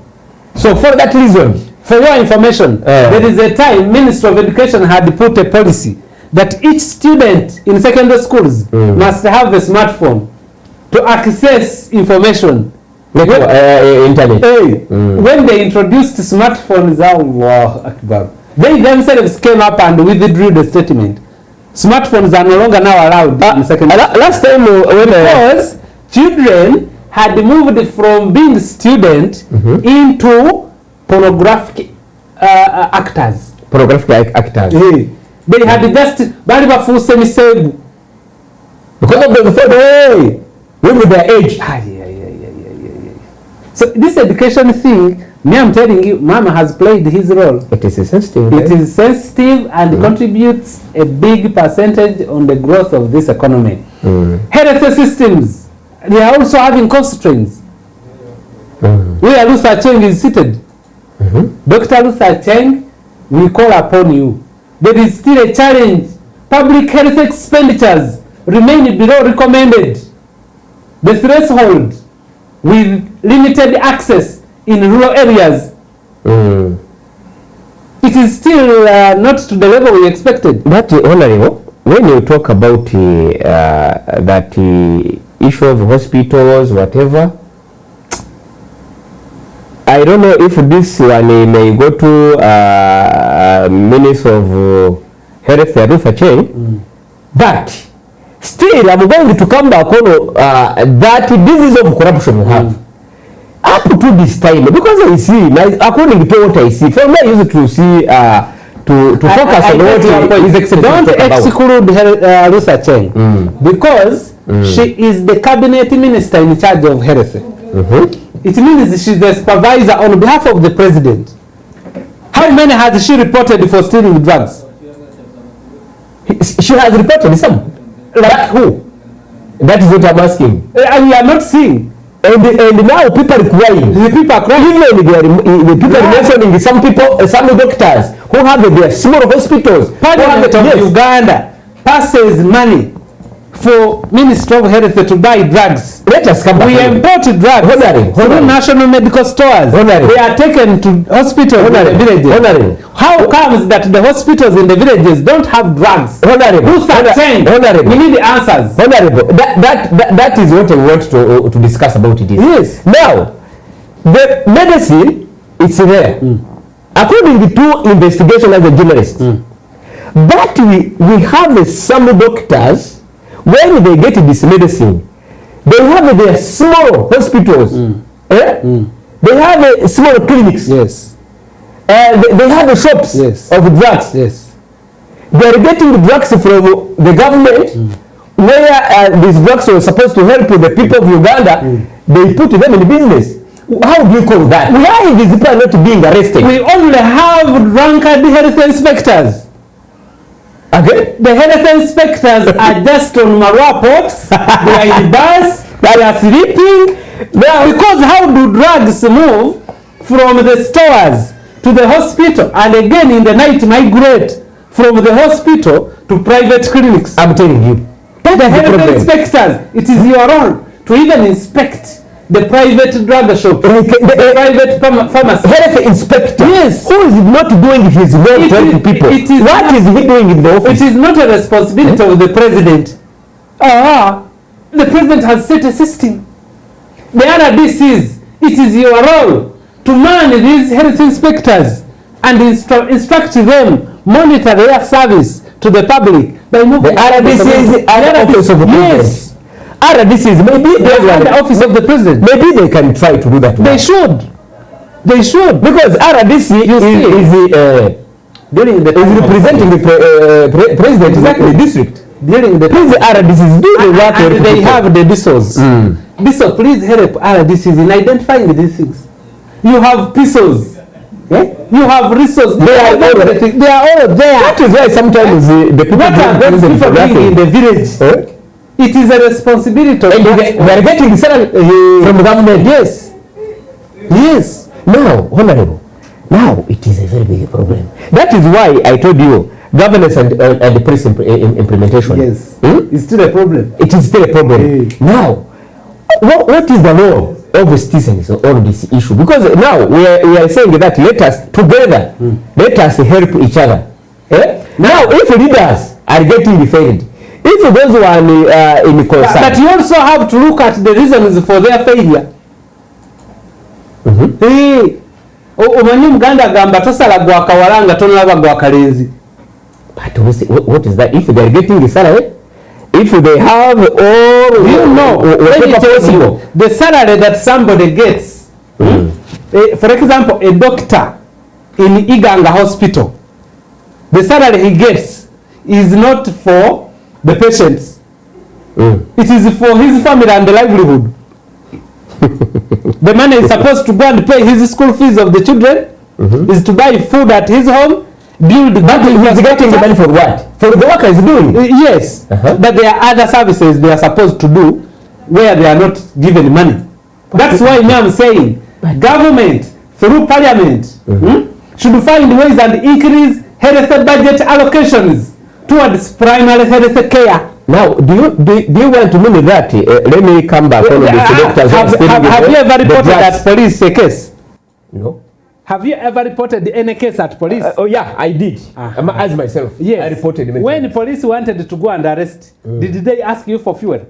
So for that reason, for your information, there is a time Minister of Education had put a policy that each student in secondary schools must have a smartphone to access information. Internet. When they introduced smartphones, Allah Akbar, they themselves came up and withdrew the statement. Smartphones are no longer now allowed in secondary. Last time because children had moved from being student into pornographic actors. Pornographic actors. They had just because of the phone. With their age. So this education thing, I'm telling you, Mama has played his role. It is sensitive. It is sensitive and contributes a big percentage on the growth of this economy. Health systems, they are also having constraints. Where Luther Cheng is seated. Dr. Luther Cheng, we call upon you. There is still a challenge. Public health expenditures remain below recommended. The threshold with limited access in rural areas. It is still not to the level we expected. But Honorable, when you talk about that issue of hospitals, whatever, I don't know if this one may go to Minister of Health, Luther Cheng, but still I'm going to come back on that this is of corruption we have. Up to this time, because I see, according to what I see, from where I used to see, to focus on what is excellent. Don't exclude Luther Cheng, because She is the cabinet minister in charge of health. It means she's the supervisor on behalf of the president. How many has she reported for stealing drugs? She has reported some. Like who? That is what I'm asking. And we are not seeing. And now people are crying. The people are crying. Even the people are mentioning some people, some doctors who have their small hospitals. Parliament of Uganda passes money for Ministry of Health to buy drugs. Let us come back. We import drugs through national medical stores. They are taken to hospitals in the villages. How comes that the hospitals in the villages don't have drugs? We need answers. That is what I want to discuss about it. Yes. Now, the medicine is there. According to investigation as a journalist. But we have some doctors, when they get this medicine, they have their small hospitals. They have small clinics. Yes. They have shops of drugs. Yes. They are getting drugs from the government, where these drugs were supposed to help the people of Uganda. They put them in business. How do you call that? Why these people are not being arrested? We only have drunkard health inspectors. Okay. The health inspectors are just on Marwa ports. They are in bars. They are sleeping. Now, because how do drugs move from the stores to the hospital and again in the night migrate from the hospital to private clinics? I'm telling you. The health inspectors, it is your own to even inspect the private drug shop, the private pharmacy. Health inspector. Yes. Who is not doing his work to help people? What is he doing in the office? It is not a responsibility of the president. The president has set a system. The RDCs, it is your role to man these health inspectors and instruct them, monitor their service to the public. By moving the RDCs are the office of the president. Yes. RDCs, maybe they are the office of the president. Maybe they can try to do that. They should. They should. Because RDC is representing the president in the district. During the RDCs do the work. And they have the DSOs. DSO, please help RDCs in identifying these things. You have PSOs. You have resources. They are all there. That is why sometimes the people doing in the village. It is a responsibility of they are getting salary from the government. Yes. Yes. Now, Honorable, now it is a very big problem. That is why I told you governance and the police implementation. Yes. It's still a problem. It is still a problem. Now, what is the role of citizens on this issue? Because now we are saying that let us together, let us help each other. Now, if leaders are getting failed, if those who are in concern, but you also have to look at the reasons for their failure. Omanyi Muganda gamba tosala gwa kawalanga tonalaba gwa kalenzi. But what is that? If they are getting the salary, if they have all, possible, the salary that somebody gets, for example, a doctor in Uganda hospital, the salary he gets is not for the patients. It is for his family and the livelihood. The money is supposed to go and pay his school fees of the children, is to buy food at his home, build. But he's getting the money for what? For the work he's doing? Yes. But there are other services they are supposed to do where they are not given money. That's why I am saying government through parliament should find ways and increase health budget allocations towards primary health care. Now, do you want to mean that? Let me come back on the doctors. Have you ever reported at police a case? No. Have you ever reported any case at police? Oh yeah, I did. As myself. Yes. I reported. When police wanted to go and arrest, did they ask you for fuel?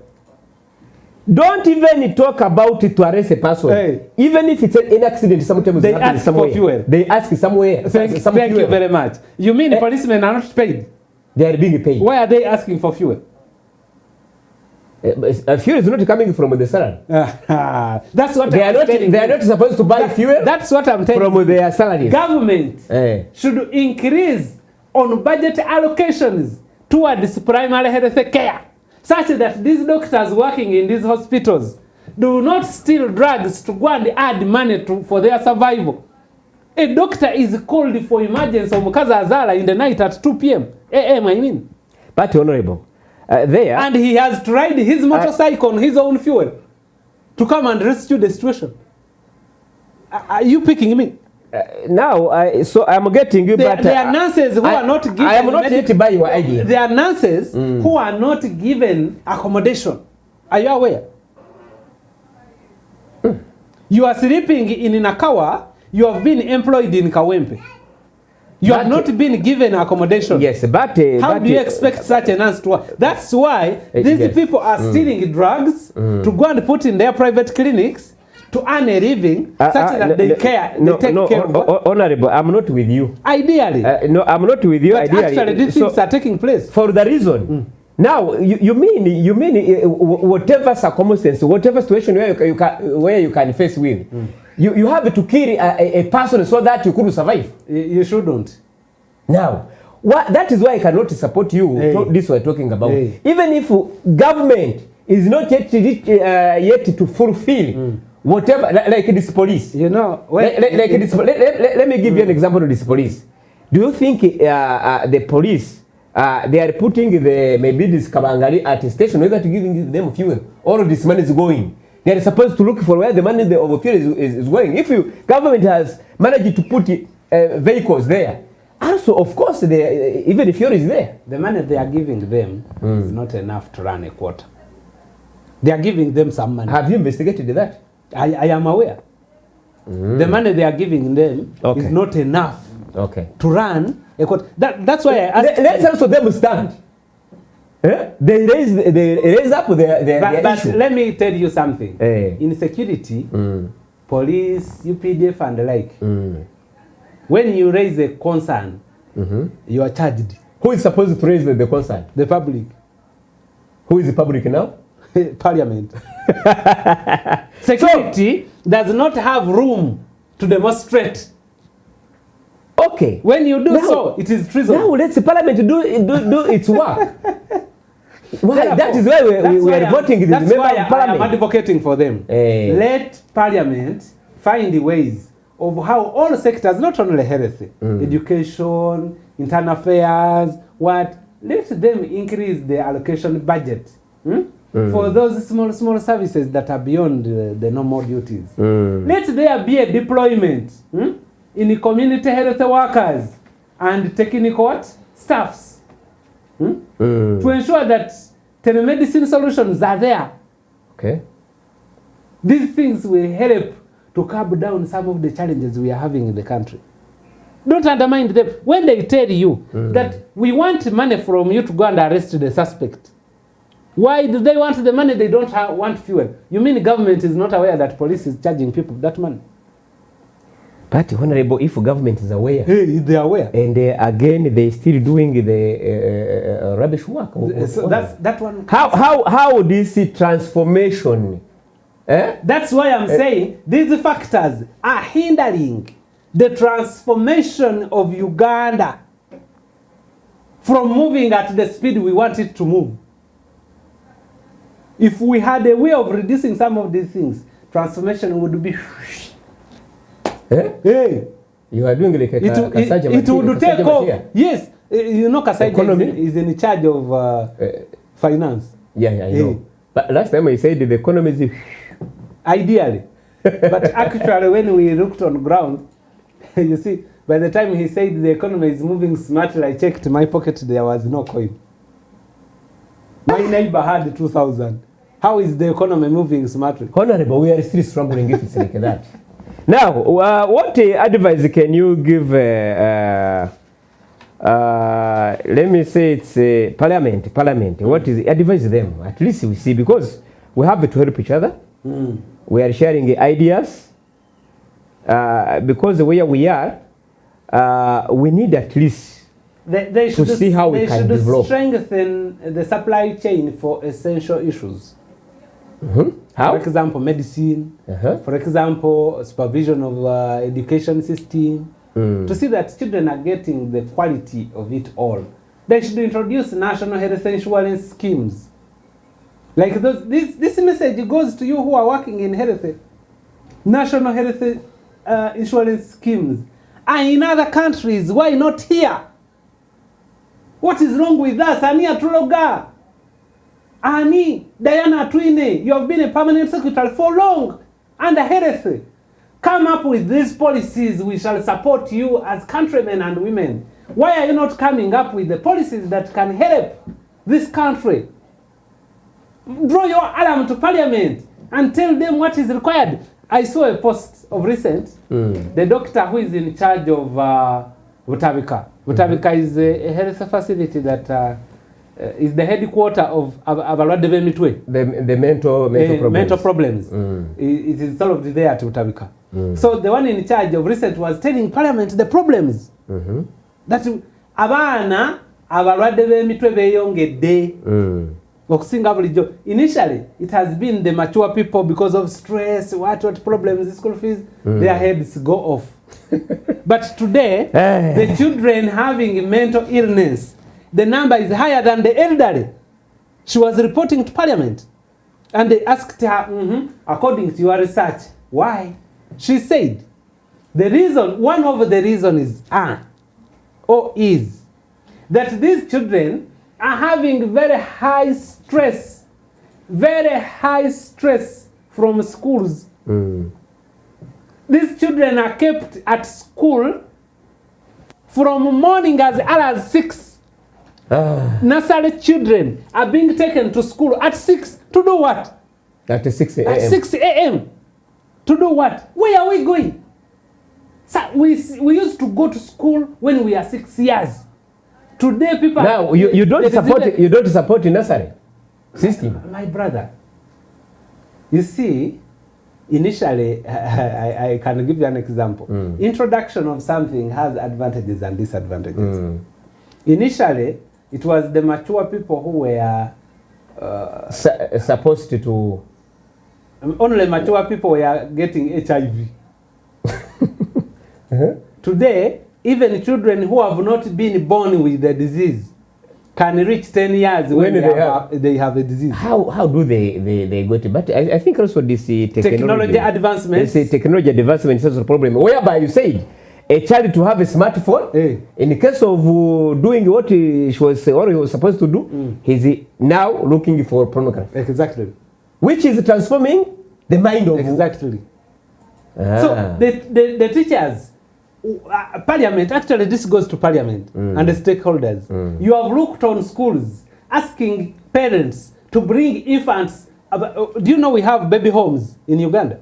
Don't even talk about it to arrest a person. Even if it's an accident, sometimes they ask for fuel. They ask somewhere. Thank you very much. You mean policemen are not paid? They are being paid. Why are they asking for fuel? Fuel is not coming from the salary. That's what they are not supposed to buy fuel. That's what I'm telling you. From their salaries. Government should increase on budget allocations towards primary health care. such that these doctors working in these hospitals do not steal drugs to go and add money for their survival. A doctor is called for emergency omukazi azala in the night at 2 p.m. a.m. I mean. But Honorable, there... And he has tried his motorcycle on his own fuel to come and rescue the situation. Are you picking me? Now, so I'm getting you, but... There are nurses who are not given... I am not yet to buy your idea. There are nurses who are not given accommodation. Are you aware? You are sleeping in Nakawa, you have been employed in Kawempe. You have not been given accommodation. Yes, but... How do you expect such a nurse to work? That's why these people are stealing drugs to go and put in their private clinics to earn a living such that they take care of. Honorable, I'm not with you. Ideally. No, I'm not with you. But ideally. Actually, these things are taking place. For the reason. Now, you mean whatever circumstance, whatever situation where you can face with, you have to kill a person so that you could survive. You shouldn't. Now, that is why I cannot support you. This we're talking about. Even if government is not yet to fulfill whatever, like this police. You know, let me give you an example of this police. Do you think the police, they are putting maybe this Kabangari at a station whether to giving them fuel? All of this money is going. They are supposed to look for where the money of fuel is going. If government has managed to put vehicles there, also of course even if fuel is there, the money they are giving them is not enough to run a quarter. They are giving them some money. Have you investigated that? I am aware. The money they are giving them is not enough to run a quarter. That's why I asked. Let's also them stand. They raise up their but issue. Let me tell you something. In security, police, UPDF and the like, when you raise a concern, you are charged. Who is supposed to raise the concern? The public. Who is the public now? Parliament. Security does not have room to demonstrate. Okay. When you do so, it is treason. Now let's the Parliament do its work. Why? That is why we are voting the member of Parliament. I am advocating for them. Let Parliament find ways of how all sectors, not only health, education, internal affairs, let them increase the allocation budget for those small services that are beyond the normal duties. Let there be a deployment in community health workers and technical staffs to ensure that telemedicine solutions are there. Okay. These things will help to curb down some of the challenges we are having in the country. Don't undermine them. When they tell you that we want money from you to go and arrest the suspect, why do they want the money? They don't want fuel. You mean government is not aware that police is charging people that money? But Honorable, if government is aware, they are aware, and again they still doing the rubbish work. So that one. How this transformation? That's why I'm saying these factors are hindering the transformation of Uganda from moving at the speed we want it to move. If we had a way of reducing some of these things, transformation would be... You are doing like it would take off. Yes, you know Kasaija is in charge of finance. Yeah, I know. But last time I said the economy is... Ideally. But actually when we looked on ground, you see, by the time he said the economy is moving smartly, I checked my pocket, there was no coin. My neighbor had 2,000. How is the economy moving smartly? Honorable, we are still struggling if it's like that. Now, what advice can you give, let me say it's Parliament, what is advise them? At least we see, because we have to help each other. We are sharing ideas, because where we are, we need at least to see how we can develop. They should strengthen the supply chain for essential issues. How? For example, medicine. For example, supervision of education system. To see that children are getting the quality of it all. They should introduce national health insurance schemes Like this message goes to you who are working in health, national health insurance schemes. And in other countries, why not here? What is wrong with us? Ani Atuloga, Ani Diana Twine, you have been a permanent secretary for long under health. Come up with these policies. We shall support you as countrymen and women. Why are you not coming up with the policies that can help this country? Draw your alarm to Parliament and tell them what is required. I saw a post of recent. The doctor who is in charge of Butabika. Butabika is a health facility that is the headquarter of Abalwadde Mitwe. The mental problems. It is solved there at Butabika. So the one in charge of recent was telling Parliament the problems. That abana Abalwadde Mitwe beyongedde. Initially, it has been the mature people because of stress, what problems, school fees, their heads go off. But today, the children having mental illness, the number is higher than the elderly. She was reporting to Parliament. And they asked her, according to your research, why? She said, the reason, one of the reasons is that these children are having very high stress from schools. These children are kept at school from morning as early as 6. Nursery children are being taken to school at 6 to do what? At 6 a.m. At 6 a.m. To do what? Where are we going? So we used to go to school when we are 6 years. Today people now you don't support the nursery system. My brother, you see, initially I can give you an example. Introduction of something has advantages and disadvantages. Initially, it was the mature people who were supposed to. Only mature people were getting HIV. Today, even children who have not been born with the disease can reach 10 years when they have a disease. How do they get it? But I think also this technology advancements. This technology advancement is also a problem. Whereby you said a child to have a smartphone, in the case of doing what he was supposed to do, he's now looking for pornography. Exactly. Which is transforming the mind of... Exactly. So the teachers, Parliament, actually this goes to Parliament and the stakeholders. You have looked on schools asking parents to bring infants. Do you know we have baby homes in Uganda?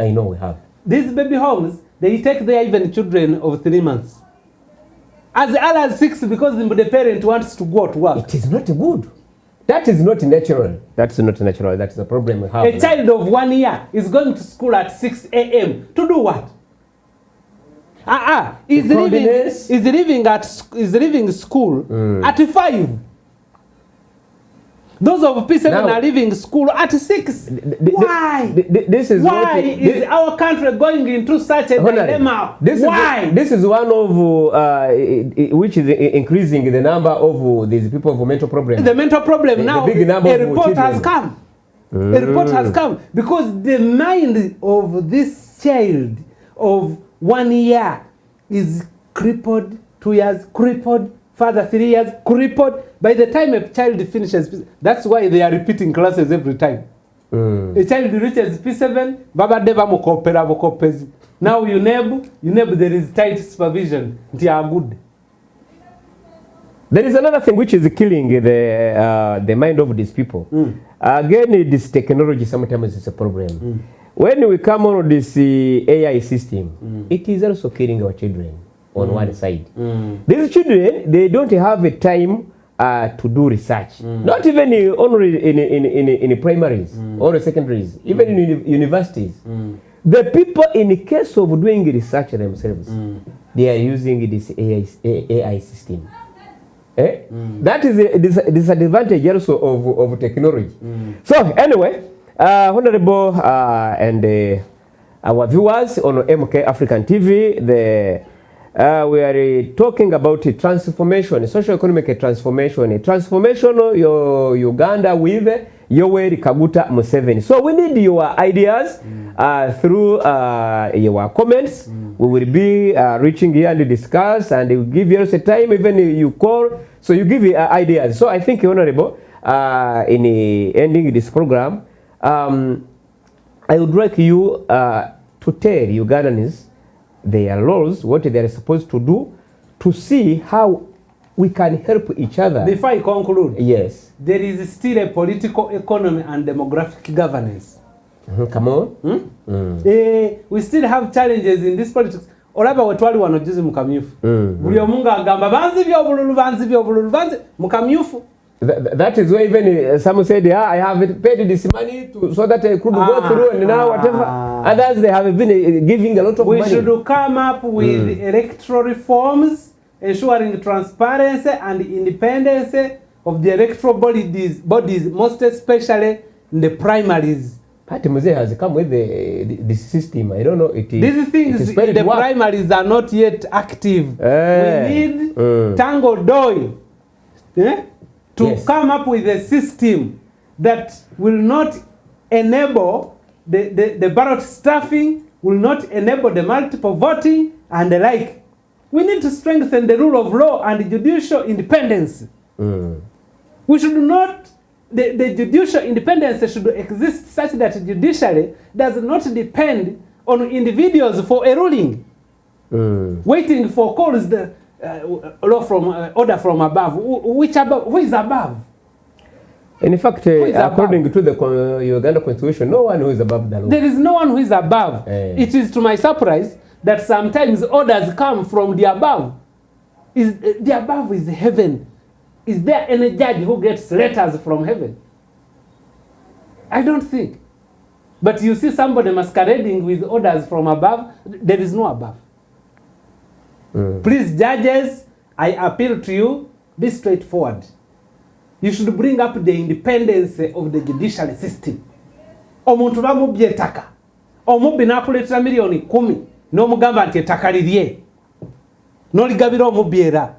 I know we have. These baby homes, they take there even children of 3 months. As early as 6 because the parent wants to go to work. It is not good. That is not natural. That's not natural. That's the problem we have. A child of 1 year is going to school at 6 a.m. to do what? Is leaving school at 5. Those of P7 are leaving school at 6. Why? This is why is our country going into such a dilemma? Why? This is one of which is increasing the number of these people with mental problems. The mental problem now. A report has come. A report has come because the mind of this child of 1 year is crippled, 2 years crippled, further 3 years crippled. By the time a child finishes, that's why they are repeating classes every time. A child reaches P7, Baba Deva Mokopera Mokopezi. Now you neighbor, there is tight supervision. They are good. There is another thing which is killing the mind of these people. Again, this technology sometimes is a problem. When we come on this AI system, it is also killing our children on one side. These children, they don't have a time to do research. Not even only in primaries or secondaries, even in universities. The people, in the case of doing research themselves, they are using this AI system. That is a disadvantage also of technology. So anyway, Honorable and our viewers on MK African TV, we are talking about transformation, socio-economic transformation, Uganda with Yoweri Kaguta Museveni. So we need your ideas through your comments. We will be reaching here and discuss, and we will give you a time, even if you call, so you give ideas. So I think, Honorable, in ending this program, I would like you to tell Ugandans their roles, what they are supposed to do, to see how we can help each other. Before I conclude, yes, there is still a political economy and demographic governance. Come on. We still have challenges in this politics. Olaba wetwali wanojuzi mukamyufu. Buli omunga agamba banzi by'obululu banzi mukamyufu. That is why even some said, I have paid this money so that I could go through, and now whatever. Others, they have been giving a lot of money. We should come up with electoral reforms, ensuring transparency and independence of the electoral bodies, most especially in the primaries. Party Muse has come with the system. I don't know. These things, the primaries are not yet active. We need Tango Doi to come up with a system that will not enable the ballot stuffing, will not enable the multiple voting and the like. We need to strengthen the rule of law and judicial independence. We should not, the judicial independence should exist such that judiciary does not depend on individuals for a ruling. Waiting for calls, the law from order from above. Which above? Who is above? In fact, according to the Uganda Constitution, no one who is above the law. There is no one who is above. It is to my surprise that sometimes orders come from the above. The above is heaven. Is there any judge who gets letters from heaven? I don't think. But you see somebody masquerading with orders from above, there is no above. Please, judges, I appeal to you, be straightforward. You should bring up the independence of the judicial system. Omuntu bamubye ettaka. Omubbi n'akuleetera miliyoni 10 n'omugamba nti ettaka lirye. N'oligabira omubbi era.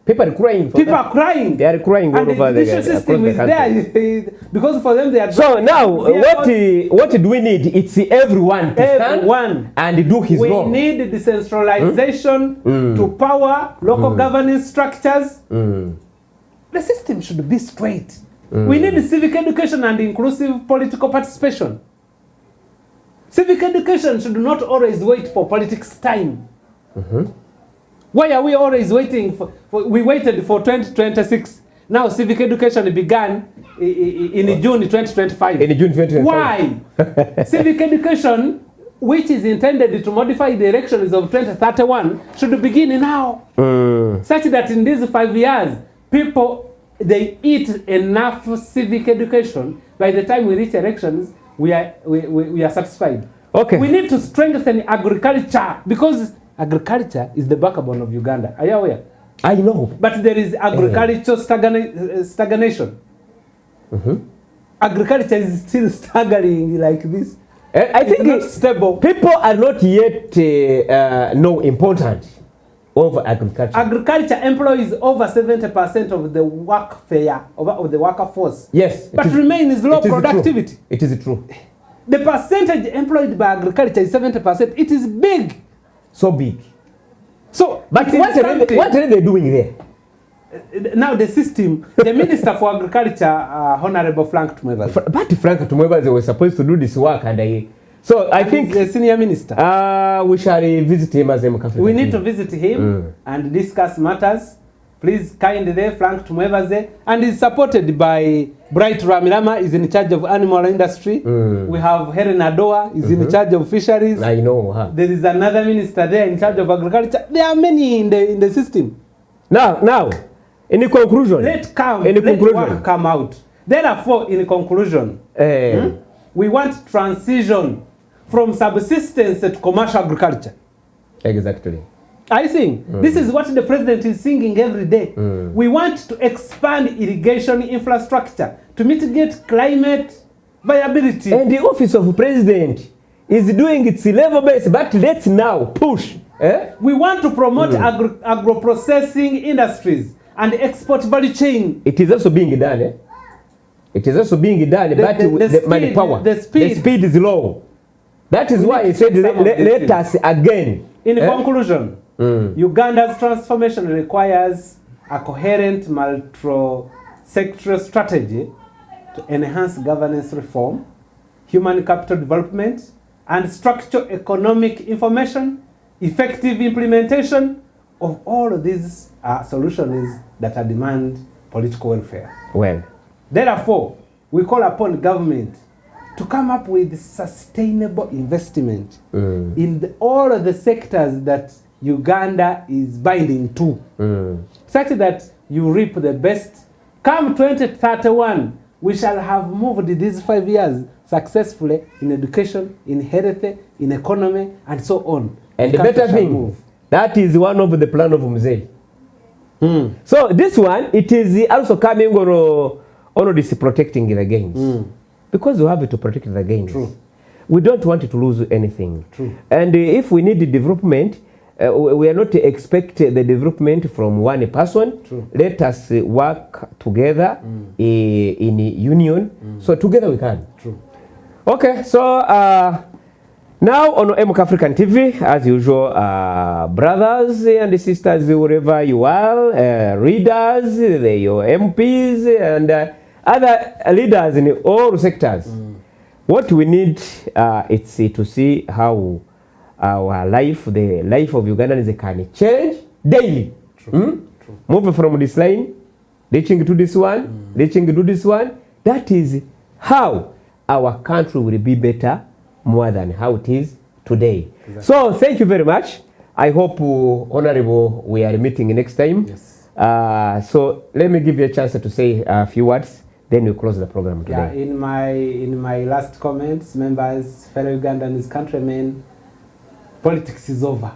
People are crying for People are crying. They are crying all over the judicial system is there because for them they are. So now, what do we need? It's everyone to stand and do his role. We need decentralization to power local governance structures. The system should be straight. We need civic education and inclusive political participation. Civic education should not always wait for politics time. Why are we always waiting for we waited for 2026. Now civic education began in June 2025. In June 2025. Why? Civic education, which is intended to modify the elections of 2031, should begin now. Such that in these 5 years, people, they eat enough civic education. By the time we reach elections, we are satisfied. Okay. We need to strengthen agriculture because agriculture is the backbone of Uganda. Are you aware? I know. But there is agricultural stagnation. Agriculture is still staggering like this. I think it's not stable. People are not yet know important of agriculture. Agriculture employs over 70% of the workfare of the workforce. Yes. But remains low productivity. It is true. The percentage employed by agriculture is 70%. It is big. So big. So, but what are they doing there? Now the system, the Minister for Agriculture, Honorable Frank Tumwebaze. But Frank Tumwebaze was supposed to do this work, and so I think the senior minister. We shall visit him as a Makafi. We need to visit him and discuss matters. Please kindly, Frank Tumwebaze, and is supported by Bright Ramirama, is in charge of animal industry. We have Helen Adoa, is in charge of fisheries. I know. There is another minister there in charge of agriculture. There are many in the system. Now, in conclusion, let work come out. Therefore, in conclusion, we want transition from subsistence to commercial agriculture. Exactly. I think this is what the president is singing every day. We want to expand irrigation infrastructure to mitigate climate viability. And the office of president is doing its level best, but let's now push. We want to promote agro-processing industries and export value chain. It is also being done. It is also being done, but the manpower, the speed is low. That is why he said, let us again. In conclusion, Uganda's transformation requires a coherent multi-sectoral strategy to enhance governance reform, human capital development, and structural economic information, effective implementation of all of these solutions that demand political welfare. Well, therefore, we call upon government to come up with sustainable investment in all of the sectors that Uganda is binding to, such that you reap the best. Come 2031, we shall have moved these 5 years successfully in education, in health, in economy, and so on. And the better thing, that is one of the plan of Mzee. So this one, it is also coming on this protecting the gains. Because we have to protect the gains. True. We don't want to lose anything. True. And if we need development, we are not expect the development from one person. True. Let us work together in union. So together we can. True. Okay, so now on MK African TV, as usual, brothers and sisters, wherever you are, readers, your MPs, and other leaders in all sectors. What we need is to see how our life, the life of Ugandans, can change daily. True. Moving from this line, reaching to this one, reaching to this one. That is how our country will be better more than how it is today. Exactly. So thank you very much. I hope, Honorable, we are meeting next time. Yes. So let me give you a chance to say a few words. Then we close the program today. Yeah, in my last comments, members, fellow Ugandans, countrymen, politics is over.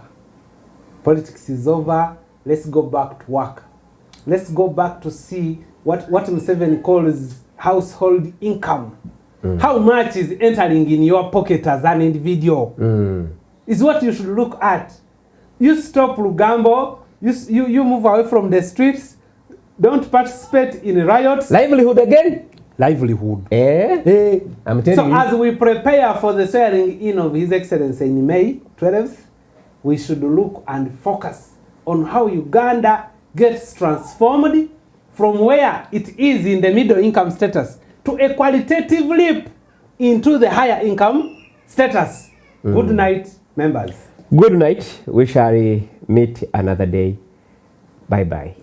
Politics is over. Let's go back to work. Let's go back to see what Museveni calls household income. How much is entering in your pocket as an individual is what you should look at. You stop Lugambo. You move away from the streets. Don't participate in riots. Livelihood again? Livelihood. I'm telling you. So as we prepare for the swearing in of His Excellency in May 12th, we should look and focus on how Uganda gets transformed from where it is in the middle income status to a qualitative leap into the higher income status. Good night, members. Good night. We shall meet another day. Bye-bye.